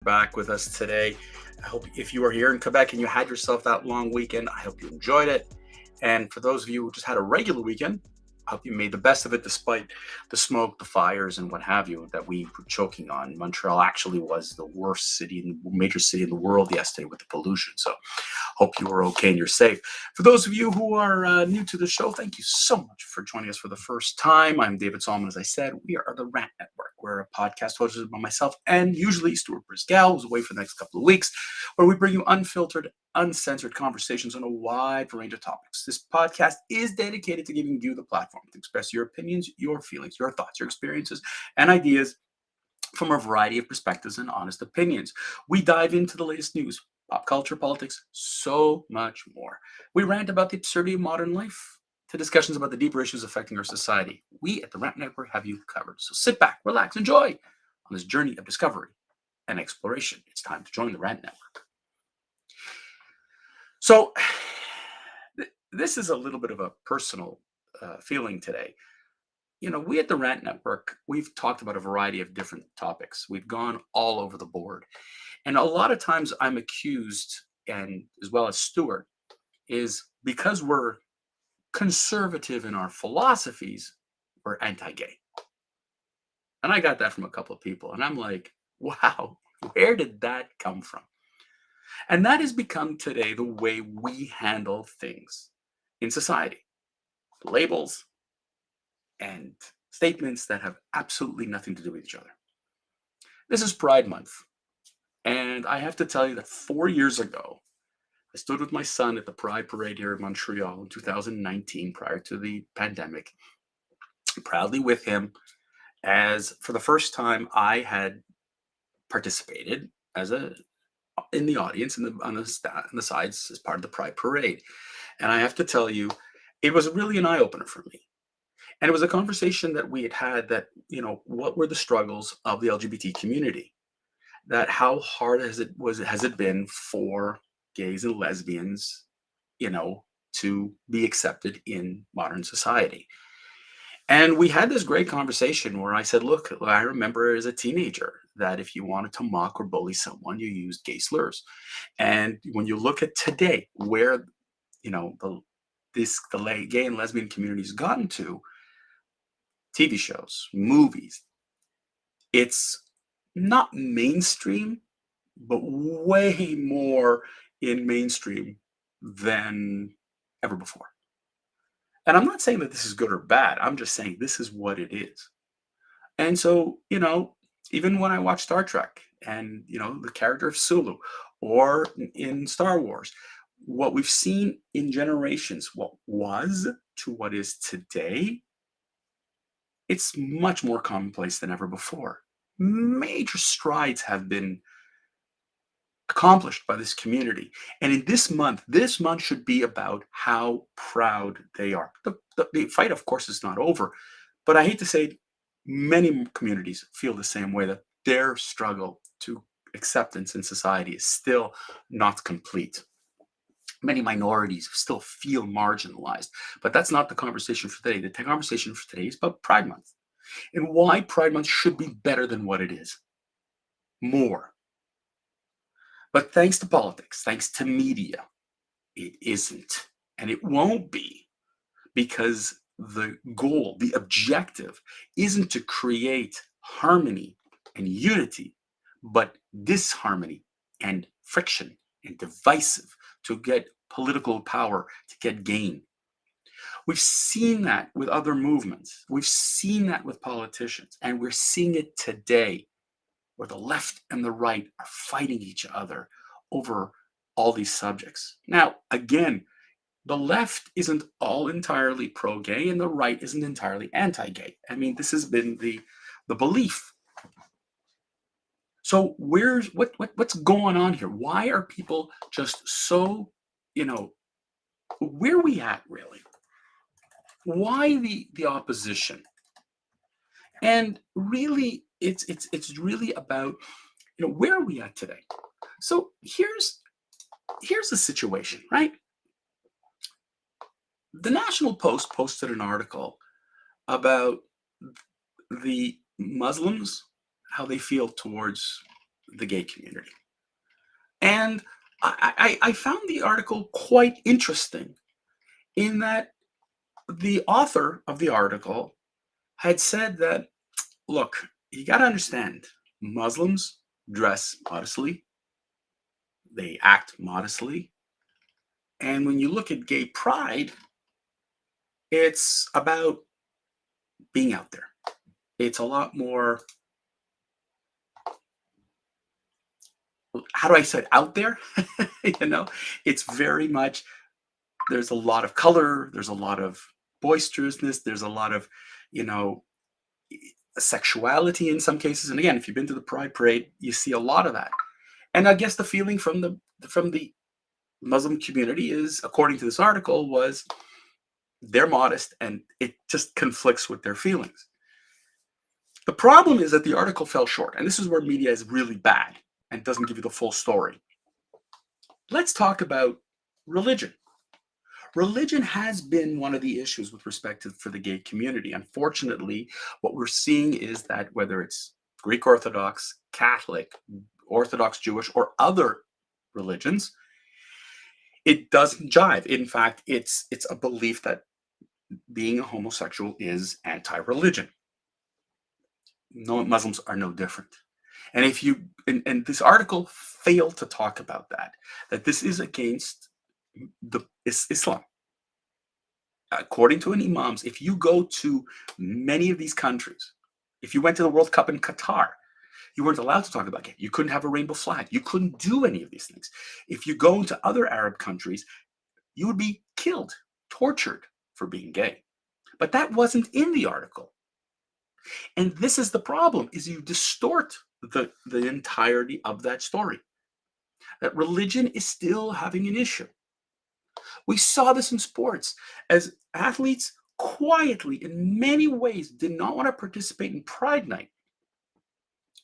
back with us today. I hope if you are here in Quebec and you had yourself that long weekend, I hope you enjoyed it. And for those of you who just had a regular weekend, I hope you made the best of it despite the smoke, the fires, and what have you that we were choking on. Montreal actually was the worst city, major city in the world yesterday with the pollution. So hope you are okay and you're safe. For those of you who are new to the show, thank you so much for joining us for the first time. I'm David Solomon. As I said, we are the Rant Network. We're a podcast hosted by myself and usually Stuart Brisgell, who's away for the next couple of weeks, where we bring you unfiltered, uncensored conversations on a wide range of topics. This podcast is dedicated to giving you the platform to express your opinions, your feelings, your thoughts, your experiences, and ideas from a variety of perspectives and honest opinions. We dive into the latest news, pop culture, politics, so much more. We rant about the absurdity of modern life to discussions about the deeper issues affecting our society. We at the Rant Network have you covered. So sit back, relax, enjoy on this journey of discovery and exploration. It's time to join the Rant Network. So, this is a little bit of a personal feeling today. We at the Rant Network, we've talked about a variety of different topics. We've gone all over the board. And a lot of times I'm accused, and as well as Stuart, is because we're conservative in our philosophies, we're anti gay. And I got that from a couple of people. And I'm like, wow, where did that come from? And that has become today the way we handle things in society, labels and statements that have absolutely nothing to do with each other. This is Pride Month. And I have to tell you that 4 years ago, I stood with my son at the Pride Parade here in Montreal in 2019, prior to the pandemic, proudly with him, as for the first time I had participated as a in the audience on the sides as part of the Pride Parade. And I have to tell you, it was really an eye opener for me. And it was a conversation that we had had that, what were the struggles of the LGBT community? That how hard has it been for gays and lesbians, you know, to be accepted in modern society? And we had this great conversation where I said, look, I remember as a teenager that if you wanted to mock or bully someone, you used gay slurs. And when you look at today, where you know the gay and lesbian community's gotten to, TV shows, movies, it's not mainstream, but way more in mainstream than ever before. And I'm not saying that this is good or bad. I'm just saying this is what it is. And so, even when I watch Star Trek and, the character of Sulu, or in Star Wars, what we've seen in generations, what was to what is today, it's much more commonplace than ever before. Major strides have been accomplished by this community. And in this month should be about how proud they are. The fight, of course, is not over, but I hate to say, many communities feel the same way, that their struggle to acceptance in society is still not complete. Many minorities still feel marginalized, but that's not the conversation for today. The conversation for today is about Pride Month and why Pride Month should be better than what it is. More. But thanks to politics, thanks to media, it isn't. And it won't be, because the goal, the objective, isn't to create harmony and unity, but disharmony and friction and divisive to get political power, to get gain. We've seen that with other movements. We've seen that with politicians, and we're seeing it today, where the left and the right are fighting each other over all these subjects. Now, again, the left isn't all entirely pro-gay and the right isn't entirely anti-gay. I mean, this has been the belief. So what's going on here? Why are people just so, where are we at really? Why the opposition? And really, it's really about, where are we at today? So here's the situation, right? The National Post posted an article about the Muslims, how they feel towards the gay community. And I found the article quite interesting in that the author of the article had said that, look, you got to understand, Muslims dress modestly, they act modestly. And when you look at gay pride, it's about being out there. It's a lot more, how do I say it, out there? you know, it's very much, there's a lot of color, there's a lot of boisterousness, there's a lot of, you know, sexuality in some cases. And again, if you've been to the Pride Parade, you see a lot of that. And I guess the feeling from the Muslim community is, according to this article, was they're modest and it just conflicts with their feelings. The problem is that the article fell short, and this is where media is really bad and doesn't give you the full story. Let's talk about religion. Religion has been one of the issues with respect to for the gay community. Unfortunately, what we're seeing is that whether it's Greek Orthodox, Catholic, Orthodox Jewish, or other religions, it doesn't jive. In fact, it's a belief that being a homosexual is anti-religion. No, Muslims are no different. And if you and this article failed to talk about that this is against the Islam. According to an imams, if you go to many of these countries, if you went to the World Cup in Qatar, you weren't allowed to talk about gay. You couldn't have a rainbow flag. You couldn't do any of these things. If you go into other Arab countries, you would be killed, tortured for being gay. But that wasn't in the article. And this is the problem, is you distort the entirety of that story. That religion is still having an issue. We saw this in sports as athletes quietly, in many ways, did not want to participate in Pride Night,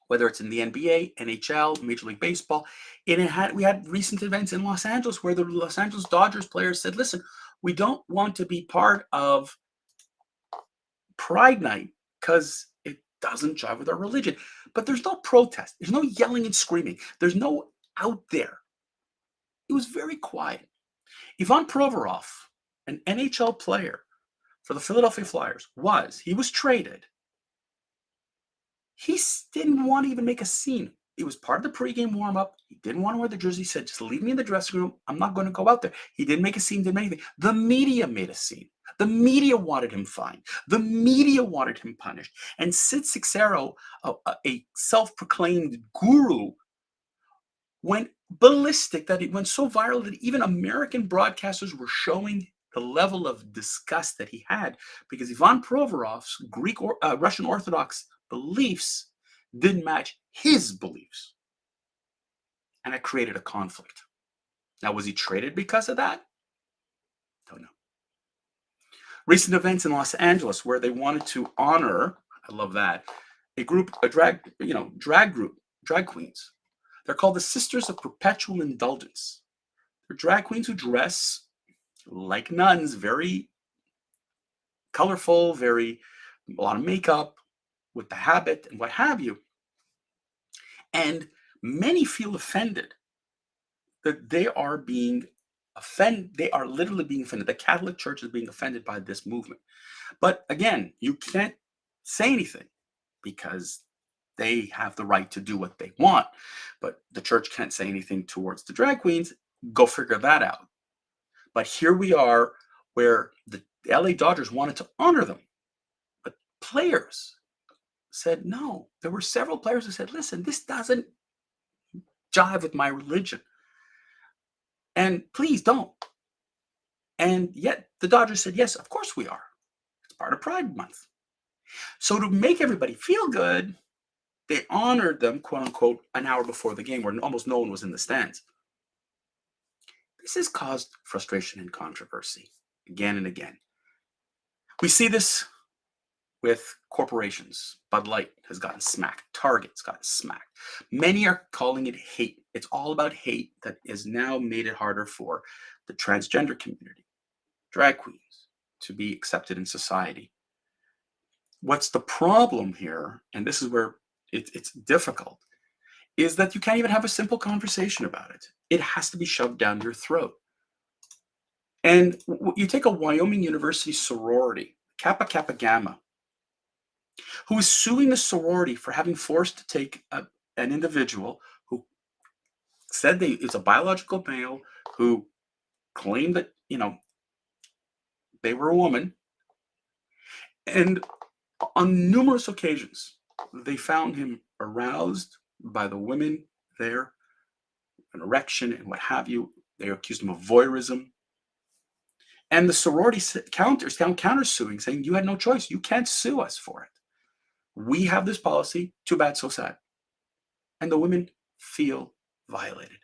whether it's in the NBA, NHL, Major League Baseball. We had recent events in Los Angeles where the Los Angeles Dodgers players said, listen, we don't want to be part of Pride Night because it doesn't jive with our religion. But there's no protest. There's no yelling and screaming. There's no out there. It was very quiet. Ivan Provorov, an NHL player for the Philadelphia Flyers, he was traded. He didn't want to even make a scene. It was part of the pregame warm-up. He didn't want to wear the jersey. He said, just leave me in the dressing room. I'm not going to go out there. He didn't make a scene, didn't make anything. The media made a scene. The media wanted him fined. The media wanted him punished. And Sid Cicero, a self-proclaimed guru, went ballistic, that it went so viral that even American broadcasters were showing the level of disgust that he had, because Ivan Provorov's Greek or Russian Orthodox beliefs didn't match his beliefs. And it created a conflict. Now, was he traded because of that? Don't know. Recent events in Los Angeles where they wanted to honor, I love that, a drag queens. They're called the Sisters of Perpetual Indulgence. They're drag queens who dress like nuns, very colorful, a lot of makeup, with the habit and what have you. And many feel offended that they are literally being offended. The Catholic Church is being offended by this movement. But again, you can't say anything because they have the right to do what they want. But the church can't say anything towards the drag queens. Go figure that out. But here we are where the LA Dodgers wanted to honor them. But players said no. There were several players who said, listen, this doesn't jive with my religion. And please don't. And yet the Dodgers said, yes, of course we are. It's part of Pride Month. So to make everybody feel good, they honored them, quote unquote, an hour before the game where almost no one was in the stands. This has caused frustration and controversy again and again. We see this with corporations. Bud Light has gotten smacked. Target's gotten smacked. Many are calling it hate. It's all about hate that has now made it harder for the transgender community, drag queens, to be accepted in society. What's the problem here, and this is where it's difficult, is that you can't even have a simple conversation about it. It has to be shoved down your throat. And you take a Wyoming University sorority, Kappa Kappa Gamma, who is suing the sorority for having forced to take an individual who said they is a biological male who claimed that they were a woman, and on numerous occasions they found him aroused by the women there, an erection and what have you. They accused him of voyeurism, and the sorority countersuing, saying you had no choice. You can't sue us for it. We have this policy. Too bad, so sad. And the women feel violated.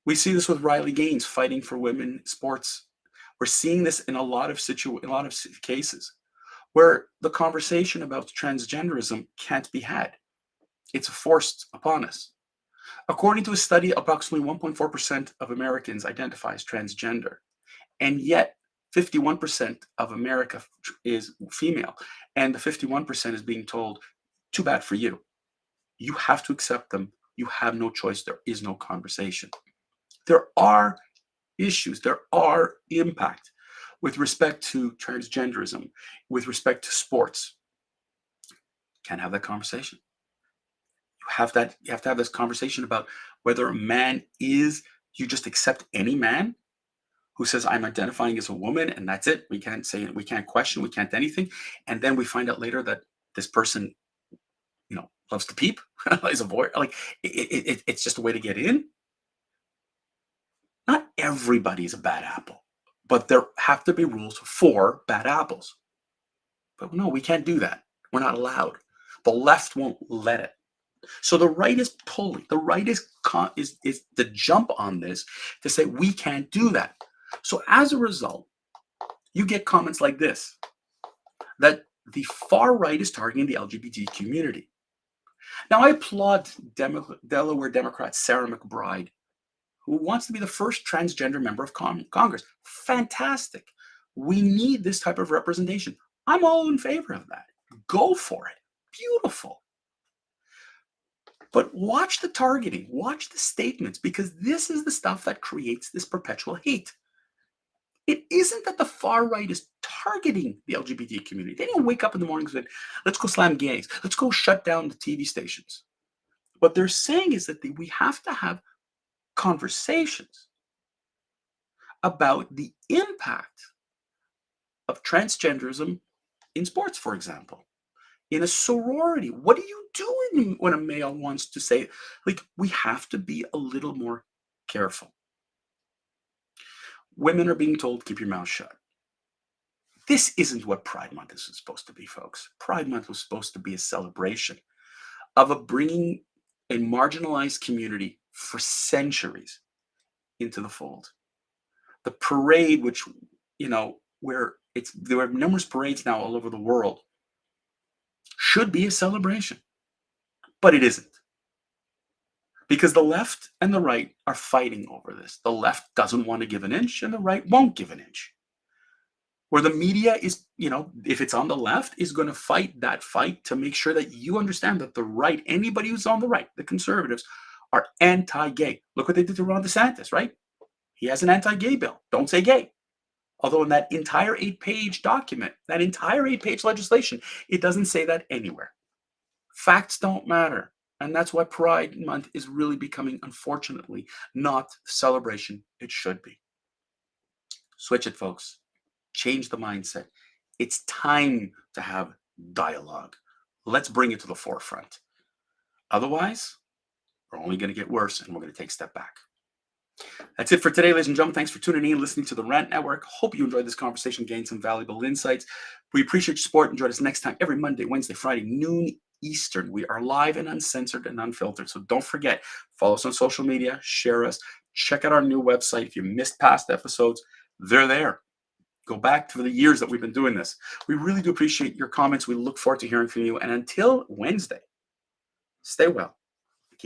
We see this with Riley Gaines fighting for women sports. We're seeing this in a lot of cases where the conversation about transgenderism can't be had. It's forced upon us. According to a study, approximately 1.4% of Americans identify as transgender, and yet 51% of America is female, and the 51% is being told, too bad for you. You have to accept them. You have no choice. There is no conversation. There are issues, there are impact with respect to transgenderism, with respect to sports. Can't have that conversation. You have to have this conversation about whether a man is, you just accept any man who says I'm identifying as a woman and that's it. We can't say it, we can't question, we can't anything. And then we find out later that this person, loves to peep, is a voyeur. Like it's just a way to get in. Not everybody's a bad apple, but there have to be rules for bad apples. But no, we can't do that. We're not allowed. The left won't let it. So the right is pulling. The right is the jump on this to say we can't do that. So as a result, you get comments like this, that the far right is targeting the LGBT community. Now, I applaud Delaware Democrat Sarah McBride, who wants to be the first transgender member of Congress. Fantastic. We need this type of representation. I'm all in favor of that. Go for it. Beautiful. But watch the targeting, watch the statements, because this is the stuff that creates this perpetual hate. It isn't that the far right is targeting the LGBT community. They didn't wake up in the morning and say, let's go slam gays. Let's go shut down the TV stations. What they're saying is that we have to have conversations about the impact of transgenderism in sports, for example, in a sorority. What do you do when a male wants to say, like, we have to be a little more careful. Women are being told, keep your mouth shut. This isn't what Pride Month is supposed to be, folks. Pride Month was supposed to be a celebration of bringing a marginalized community for centuries into the fold. The parade, which, where there are numerous parades now all over the world, should be a celebration, but it isn't. Because the left and the right are fighting over this. The left doesn't want to give an inch and the right won't give an inch. Where the media is, if it's on the left, is going to fight that fight to make sure that you understand that the right, anybody who's on the right, the conservatives, are anti-gay. Look what they did to Ron DeSantis, right? He has an anti-gay bill. Don't say gay. Although in that entire 8-page document, that entire 8-page legislation, it doesn't say that anywhere. Facts don't matter. And that's why Pride Month is really becoming, unfortunately, not the celebration it should be. Switch it, folks. Change the mindset. It's time to have dialogue. Let's bring it to the forefront. Otherwise, we're only going to get worse and we're going to take a step back. That's it for today, ladies and gentlemen. Thanks for tuning in and listening to the Rant Network. Hope you enjoyed this conversation, gained some valuable insights. We appreciate your support. Enjoy us next time, every Monday, Wednesday, Friday, noon Eastern. We are live and uncensored and unfiltered. So don't forget, follow us on social media, share us, check out our new website. If you missed past episodes, they're there. Go back to the years that we've been doing this. We really do appreciate your comments. We look forward to hearing from you. And until Wednesday, stay well.